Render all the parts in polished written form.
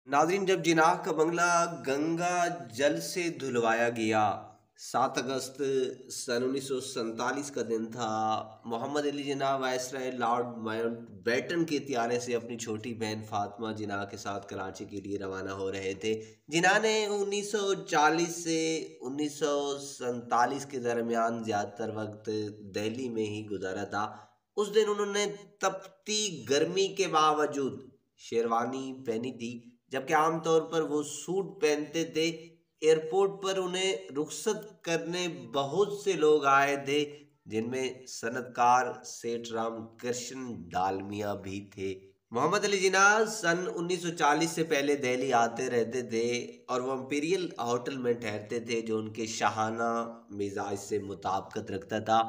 नाज़रीन, जब जिनाह का बंगला गंगा जल से धुलवाया गया। 7 अगस्त सन 1947 का दिन था। Mohammad Ali Jinnah viceroy lord Mountbatten के इत्यारे से अपनी छोटी बहन फातिमा जिनाह के साथ कराची के लिए रवाना हो रहे थे। जिनाह ने 1940 से 1947 के दरमियान ज़्यादातर वक्त दिल्ली में ही गुजारा था। उस दिन उन्होंने तपती गर्मी के बावजूद शेरवानी पहनी थी, जबकि आमतौर पर वो सूट पहनते थे। एयरपोर्ट पर उन्हें रुखसत करने बहुत से लोग आए थे, जिनमें सनतकार सेठ राम कृष्ण डालमिया भी थे। मोहम्मद अली जिन्ना सन 1940 से पहले दिल्ली आते रहते थे और वो इंपीरियल होटल में ठहरते थे, जो उनके शाहाना मिजाज से मुताबिकत रखता था।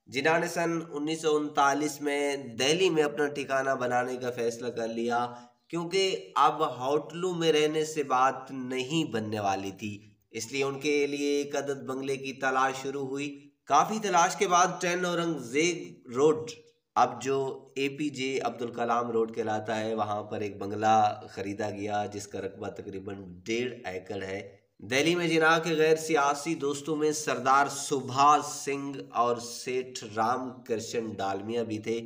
जिन्ना ने सन 1939 में दिल्ली में अपना ठिकाना बनाने का फैसला कर लिया, क्योंकि अब होटलों में रहने से बात नहीं बनने वाली थी। इसलिए उनके लिए एक अदद बंगले की तलाश शुरू हुई। काफ़ी तलाश के बाद 10 औरंगजेब रोड, अब जो एपीजे अब्दुल कलाम रोड कहलाता है, वहाँ पर एक बंगला ख़रीदा गया जिसका रकबा तकरीबन 1.5 एकड़ है। दिल्ली में जिन्ना के गैर सियासी दोस्तों में सरदार सुभाष सिंह और सेठ राम कृष्ण डालमिया भी थे।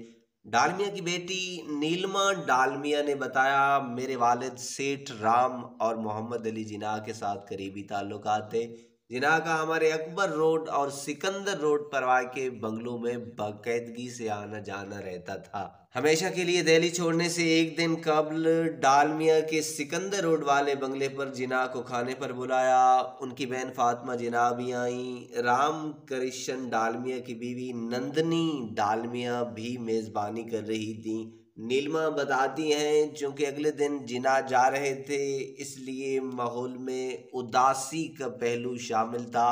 डालमिया की बेटी नीलमा डालमिया ने बताया, मेरे वालिद सेठ राम और मोहम्मद अली जिन्ना के साथ करीबी ताल्लुकात थे। जिन्ना का हमारे अकबर रोड और सिकंदर रोड परवाह के बंगलों में बाकायदगी से आना जाना रहता था। हमेशा के लिए दिल्ली छोड़ने से एक दिन कबल डालमिया के सिकंदर रोड वाले बंगले पर जिन्ना को खाने पर बुलाया। उनकी बहन फातिमा जिन्ना भी आई। राम कृष्ण डालमिया की बीवी नंदनी डालमिया भी मेज़बानी कर रही थी। नीलमा बताती हैं, चूंकि अगले दिन जिन्ना जा रहे थे, इसलिए माहौल में उदासी का पहलू शामिल था।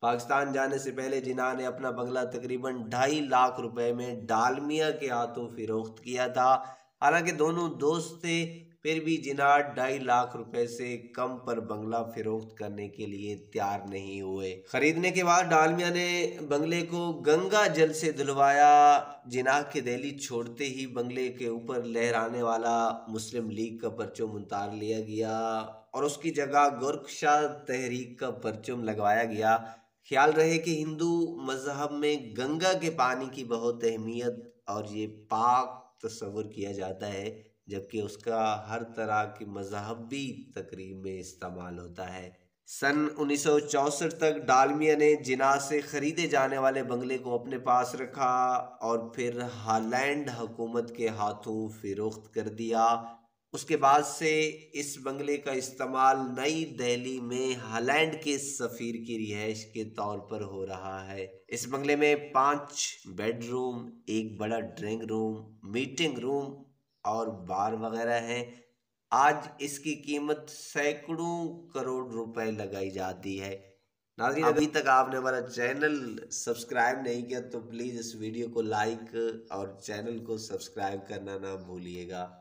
पाकिस्तान जाने से पहले जिन्ना ने अपना बंगला तकरीबन 2.5 लाख रुपए में डालमिया के हाथों फिरोख्त किया था। हालांकि दोनों दोस्त थे, फिर भी जिन्ना 2.5 लाख रुपए से कम पर बंगला फिरोख्त करने के लिए तैयार नहीं हुए। खरीदने के बाद डालमिया ने बंगले को गंगा जल से धुलवाया। जिन्ना के दिल्ली छोड़ते ही बंगले के ऊपर लहराने वाला मुस्लिम लीग का परचम उतार लिया गया और उसकी जगह गुरख्शा तहरीक का परचम लगवाया गया। ख्याल रहे कि हिंदू मजहब में गंगा के पानी की बहुत अहमियत और ये पाक तस्वुर किया जाता है, जबकि उसका हर तरह की मजहबी तकरीब में इस्तेमाल होता है। सन 1964 तक डालमिया ने जिन्ना से खरीदे जाने वाले बंगले को अपने पास रखा और फिर हॉलैंड हुकूमत के हाथों फिरोख्त कर दिया। उसके बाद से इस बंगले का इस्तेमाल नई दिल्ली में हॉलैंड के सफ़ीर की रिहाइश के तौर पर हो रहा है। इस बंगले में 5 बेडरूम, एक बड़ा ड्राइंग रूम, मीटिंग रूम और बार वगैरह है। आज इसकी कीमत सैकड़ों करोड़ रुपए लगाई जाती है। नाज़रीन, अभी तक आपने हमारा चैनल सब्सक्राइब नहीं किया तो प्लीज़ इस वीडियो को लाइक और चैनल को सब्सक्राइब करना ना भूलिएगा।